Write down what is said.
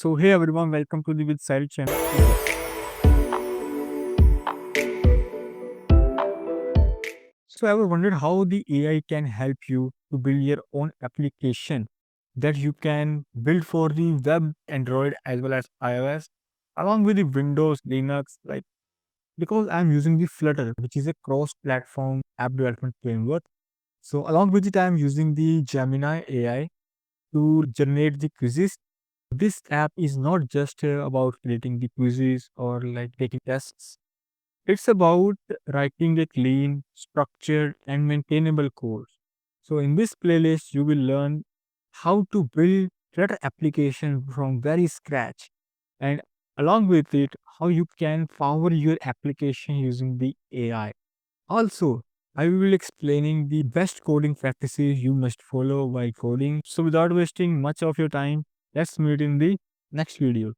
So hey everyone, welcome to the With Side channel. So I ever wondered how the AI can help you to build your own application that you can build for the web, Android as well as iOS, along with the Windows, Linux, right? Because I'm using the Flutter, which is a cross-platform app development framework. So along with it, I'm using the Gemini AI to generate the quizzes. This app is not just about creating the quizzes or like taking tests. It's about writing a clean, structured, and maintainable course. So in this playlist, you will learn how to build Flutter application from very scratch, and along with it, how you can power your application using the AI. Also, I will be explaining the best coding practices you must follow while coding. So without wasting much of your time, let's meet in the next video.